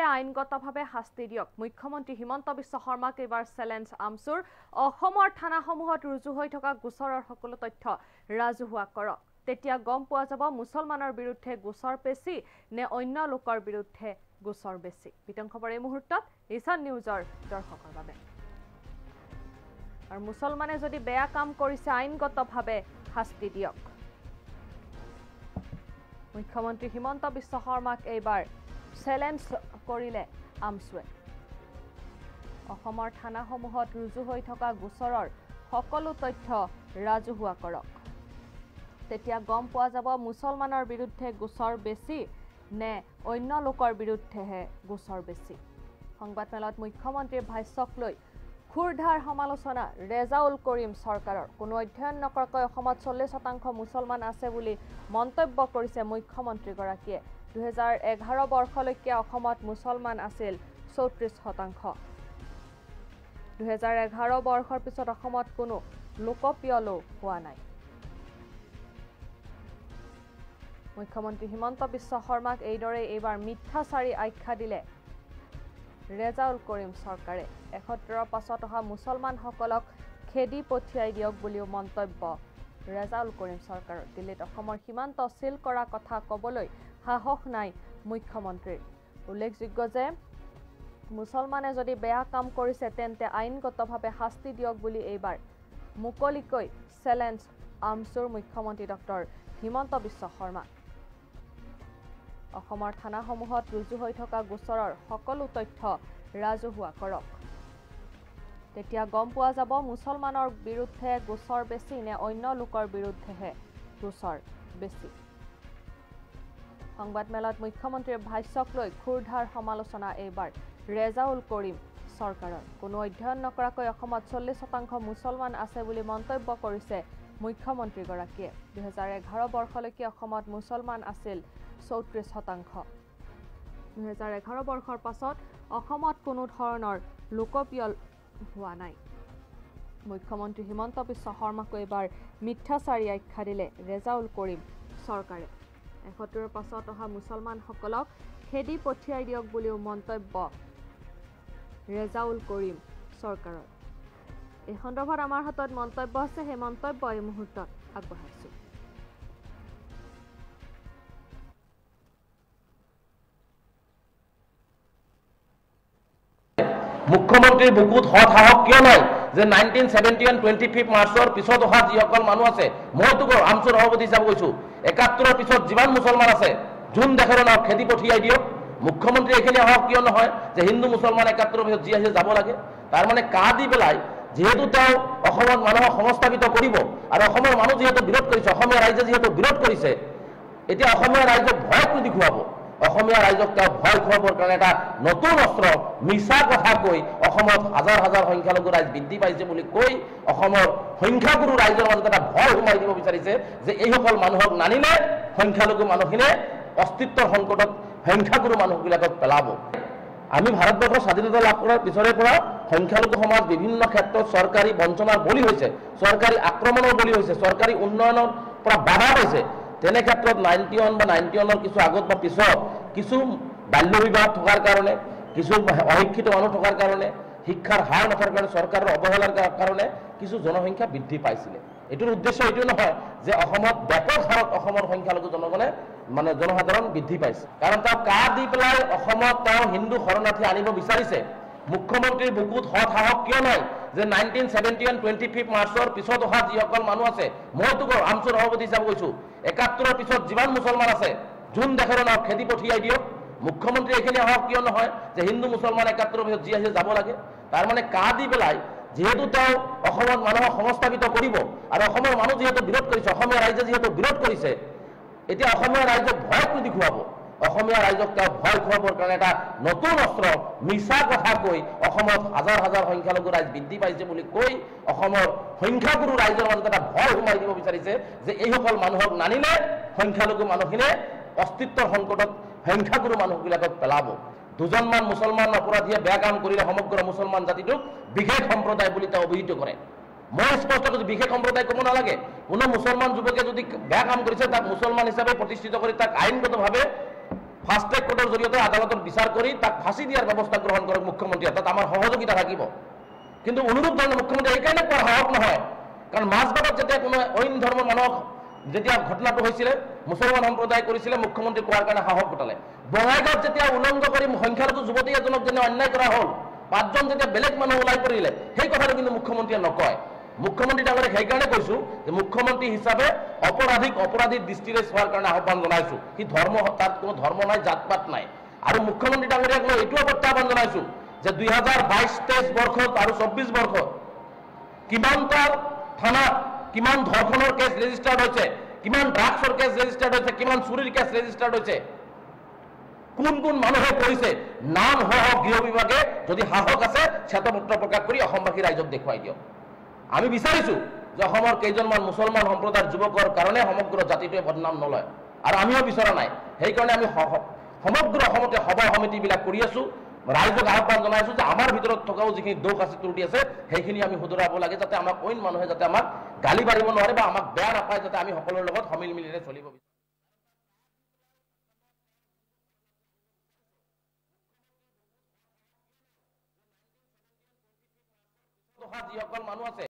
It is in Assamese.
আইনগতভাৱে শাস্তি দিয়ক। মুখ্যমন্ত্ৰী হিমন্ত বিশ্ব শৰ্মাক এইবাৰ চেলেঞ্জ আমচুৰ। অসমৰ থানাসমূহত ৰুজু হৈ থকা গোচৰৰ সকলো তথ্য ৰাজহুৱা কৰক। তেতিয়া গম পোৱা যাব মুছলমানৰ বিৰুদ্ধে গোচৰ বেছি নে অন্য লোকৰ বিৰুদ্ধে গোচৰ বেছি। বিতং খবৰ এই মুহূৰ্তত ঈশান নিউজৰ দৰ্শকৰ বাবে। আৰু মুছলমানে যদি বেয়া কাম কৰিছে আইনগতভাৱে শাস্তি দিয়ক। মুখ্যমন্ত্ৰী হিমন্ত বিশ্ব শৰ্মাক এইবাৰ চেলেঞ্জ কৰিলে আমচুৱে। অসমৰ থানাসমূহত ৰুজু হৈ থকা গোচৰৰ সকলো তথ্য ৰাজহুৱা কৰক। তেতিয়া গম পোৱা যাব মুছলমানৰ বিৰুদ্ধে গোচৰ বেছি নে অন্য লোকৰ বিৰুদ্ধেহে গোচৰ বেছি। সংবাদমেলত মুখ্যমন্ত্ৰীৰ ভাষ্যক লৈ খুৰধাৰ সমালোচনা ৰেজাউল কৰিম চৰকাৰৰ। কোনো অধ্যয়ন নকৰাকৈ অসমত 40% মুছলমান আছে বুলি মন্তব্য কৰিছে মুখ্যমন্ত্ৰীগৰাকীয়ে। 2011 বৰ্ষলৈকে অসমত মুছলমান আছিল 34%। 2011 বৰ্ষৰ পিছত অসমত কোনো লোকপ্ৰিয় লোক হোৱা নাই। মুখ্যমন্ত্ৰী হিমন্ত বিশ্ব শৰ্মাক এইদৰে এইবাৰ মিথ্যাচাৰী আখ্যা দিলে ৰেজাউল কৰিম চৰকাৰে। 71ৰ পাছত অহা মুছলমানসকলক খেদি পঠিয়াই দিয়ক বুলিও মন্তব্য ৰেজাউল কৰিম চৰকাৰৰ। দিল্লীত অসমৰ সীমান্ত চিল কৰা কথা ক'বলৈ সাহস নাই মুখ্যমন্ত্ৰীৰ। উল্লেখযোগ্য যে মুছলমানে যদি বেয়া কাম কৰিছে তেন্তে আইনগতভাৱে শাস্তি দিয়ক বুলি এইবাৰ মুকলিকৈ চেলেঞ্জ আমচুৰ মুখ্যমন্ত্ৰী ডক্টৰ হিমন্ত বিশ্ব শৰ্মা। অসমৰ থানাসমূহত ৰুজু হৈ থকা গোচৰৰ সকলো তথ্য ৰাজহুৱা কৰক। তেতিয়া গম পোৱা যাব মুছলমানৰ বিৰুদ্ধে গোচৰ বেছি নে অন্য লোকৰ বিৰুদ্ধেহে গোচৰ বেছি। সংবাদমেলত মুখ্যমন্ত্ৰীৰ ভাষ্যক লৈ খুৰধাৰ সমালোচনা এইবাৰ ৰেজাউল কৰিম চৰকাৰৰ। কোনো অধ্যয়ন নকৰাকৈ অসমত 40% মুছলমান আছে বুলি মন্তব্য কৰিছে মুখ্যমন্ত্ৰীগৰাকীয়ে। 2011 বৰ্ষলৈকে অসমত মুছলমান আছিল 34%। 2011 বৰ্ষৰ পাছত অসমত কোনো ধৰণৰ লোকপ্ৰিয় হোৱা নাই। মুখ্যমন্ত্ৰী হিমন্ত বিশ্ব শৰ্মাকো এইবাৰ মিথ্যাচাৰী আখ্যা দিলে ৰেজাউল কৰিম চৰকাৰে। 71ৰ পাছত অহা মুছলমানসকলক খেদি পঠিয়াই দিয়ক বুলিও মন্তব্য ৰেজাউল কৰিম চৰকাৰৰ। এই সন্দৰ্ভত আমাৰ হাতত মন্তব্য আছে, সেই মন্তব্য এই মুহূৰ্তত আগবঢ়াইছো। মুখ্যমন্ত্ৰীৰ বুকুত হত সাহস কিয় নাই যে 1971 25 মাৰ্চৰ পিছত অহা যিসকল মানুহ আছে, মইতো আমচুৰ সভাপতি হিচাপে কৈছো, 71ৰ পিছত যিমান মুছলমান আছে যোন দেশৰ নাম খেদি পঠিয়াই দিয়ক। মুখ্যমন্ত্ৰী এইখিনি সাহস কিয় নহয় যে হিন্দু মুছলমান 71ৰ পিছত যি আছে যাব লাগে। তাৰ মানে কা দি পেলাই যিহেতু তেওঁ অসমত মানুহক সংস্থাপিত কৰিব আৰু অসমৰ মানুহ যিহেতু বিৰোধ কৰিছে, অসমীয়া ৰাইজে যিহেতু বিৰোধ কৰিছে, এতিয়া অসমীয়া ৰাইজক ভয় কৰি দেখুৱাব। অসমীয়া ৰাইজক তেওঁ ভয় খুৱাবৰ কাৰণে এটা নতুন অস্ত্ৰ মিছা কথা কৈ অসমত হাজাৰ হাজাৰ সংখ্যালঘু ৰাইজ বৃদ্ধি পাইছে বুলি কৈ অসমৰ সংখ্যাগুৰু ৰাইজৰ মাজত এটা ভয় সোমাই দিব বিচাৰিছে যে এইসকল মানুহক নানিলে সংখ্যালঘু মানুহখিনিয়ে অস্তিত্বৰ সংকটত সংখ্যাগুৰু মানুহবিলাকক পেলাব। আমি ভাৰতবৰ্ষৰ স্বাধীনতা লাভ কৰাৰ পিছৰে পৰা সংখ্যালঘু সমাজ বিভিন্ন ক্ষেত্ৰত চৰকাৰী বঞ্চনাৰ বলি হৈছে, চৰকাৰী আক্ৰমণৰ বলি হৈছে, চৰকাৰী উন্নয়নৰ পৰা বাধা পাইছে। তেনে ক্ষেত্ৰত 91 বা 91ৰ কিছু আগত বা পিছত কিছু বাল্য বিবাহ থকাৰ কাৰণে, কিছু অশিক্ষিত মানুহ থকাৰ কাৰণে, শিক্ষাৰ হাৰ নথকাৰ কাৰণে, চৰকাৰৰ অৱহেলাৰ কাৰণে কিছু জনসংখ্যা বৃদ্ধি পাইছিলে। এইটোৰ উদ্দেশ্য এইটো নহয় যে অসমত ব্যাপক হাৰত অসমৰ সংখ্যালঘু জনগণে জনসাধাৰণ বৃদ্ধি পাইছে। কাৰণ তেওঁ কা দি পেলাই অসমত তেওঁ হিন্দু শৰণাৰ্থী আনিব বিচাৰিছে। মুখ্যমন্ত্ৰীৰ বুকুত হত সাহস কিয় নাই যে 1971 25 মাৰ্চৰ পিছত অহা যিসকল মানুহ আছে, মইতো আমচুৰ সভাপতি হিচাপে কৈছো, 71ৰ পিছত যিমান মুছলমান আছে যোন দেশৰ নাম খেদি পঠিয়াই দিয়ক। মুখ্যমন্ত্ৰী এইখিনি সাহস কিয় নহয় যে হিন্দু মুছলমান 71ৰ পিছত যি আছে যাব লাগে। তাৰ মানে কা দি পেলাই যিহেতু তেওঁ অসমত মানুহক সংস্থাপিত কৰিব আৰু অসমৰ মানুহ যিহেতু বিৰোধ কৰিছে, অসমীয়া ৰাইজে যিহেতু বিৰোধ কৰিছে, এতিয়া অসমীয়া ৰাইজক ভয় কৰি দেখুৱাব। অসমীয়া ৰাইজক তেওঁ ভয় খুৱাবৰ কাৰণে এটা নতুন অস্ত্ৰ মিছা কথা কৈ অসমত হাজাৰ হাজাৰ সংখ্যালঘু ৰাইজ বৃদ্ধি পাইছে বুলি কৈ অসমৰ সংখ্যাগুৰু ৰাইজৰ মাজত এটা ভয় সোমাই দিব বিচাৰিছে যে এইসকল মানুহক নানিলে সংখ্যালঘু মানুহখিনিয়ে অস্তিত্বৰ সংকটত সংখ্যাগুৰু মানুহবিলাকক পেলাব। দুজনমান মুছলমান অপৰাধীয়ে বেয়া কাম কৰিলে সমগ্ৰ মুছলমান জাতিটোক বিশেষ সম্প্ৰদায় বুলি তেওঁ অভিহিত কৰে। মই স্পষ্ট কৈছো, বিশেষ সম্প্ৰদায় ক'ব নালাগে। কোনো মুছলমান যুৱকে যদি বেয়া কাম কৰিছে তাক মুছলমান হিচাপে প্ৰতিষ্ঠিত কৰি তাক আইনগতভাৱে ফাষ্ট ট্ৰেক কোৰ্টৰ জৰিয়তে আদালতত বিচাৰ কৰি তাক ফাঁচি দিয়াৰ ব্যৱস্থা গ্ৰহণ কৰক মুখ্যমন্ত্ৰীয়ে, তাত আমাৰ সহযোগিতা থাকিব। কিন্তু অনুৰূপ ধৰণৰ মুখ্যমন্ত্ৰী এইকাৰণে কোৱা সাহস নহয়, কাৰণ মাজবাটত যেতিয়া কোনো অইন ধৰ্মৰ মানুহক যেতিয়া ঘটনাটো হৈছিলে মুছলমান সম্প্ৰদায় কৰিছিলে, মুখ্যমন্ত্ৰী কোৱাৰ কাৰণে সাহস গোটালে। বঙাইগাঁৱত যেতিয়া উলংঘ কৰি সংখ্যালঘু যুৱতী এজনক যেনে অন্যায় কৰা হ'ল, 5 জন যেতিয়া বেলেগ মানুহ ওলাই পৰিলে, সেই কথাটো কিন্তু মুখ্যমন্ত্ৰীয়ে নকয়। মুখ্যমন্ত্ৰী ডাঙৰীয়াক সেইকাৰণে কৈছো যে মুখ্যমন্ত্ৰী হিচাপে অপৰাধীৰ দৃষ্টিৰে চোৱাৰ কাৰণে আহ্বান জনাইছো। সি ধৰ্ম, তাত কোনো ধৰ্ম নাই, জাত পাত নাই। আৰু মুখ্যমন্ত্ৰী ডাঙৰীয়াক মই এইটোও প্ৰত্যাহ্বান জনাইছো যে 2022-23 বৰ্ষত আৰু 24 বৰ্ষত কিমানটা থানাত কিমান ধৰ্ষণৰ কেছ ৰেজিষ্টাৰ্ড হৈছে, কিমান ড্ৰাগছৰ কেছ ৰেজিষ্টাৰ্ড হৈছে, কিমান চুৰিৰ কেছ ৰেজিষ্টাৰ্ড হৈছে, কোন কোন মানুহে কৰিছে, নাম সহ গৃহ বিভাগে যদি সাহস আছে শ্বেতপত্ৰ প্ৰকাশ কৰি অসমবাসী ৰাইজক দেখুৱাই দিয়ক। আমি বিচাৰিছো যে অসমৰ কেইজনমান মুছলমান সম্প্ৰদায়ৰ যুৱকৰ কাৰণে সমগ্ৰ জাতিটোৱে বদনাম নলয়, আৰু আমিও বিচৰা নাই। সেইকাৰণে আমি সমগ্ৰ অসমতে সভা সমিতিবিলাক কৰি আছো, ৰাইজক আহ্বান জনাইছো যে আমাৰ ভিতৰত থকাও যিখিনি দোষ আছে ত্ৰুটি আছে সেইখিনি আমি শুধৰাব লাগে, যাতে আমাক অইন মানুহে যাতে আমাক গালি পাৰিব নোৱাৰে বা আমাক বেয়া নাপায়, যাতে আমি সকলোৰে লগত সমিল মিলিৰে চলিব বিচাৰো। যিসকল মানুহ আছে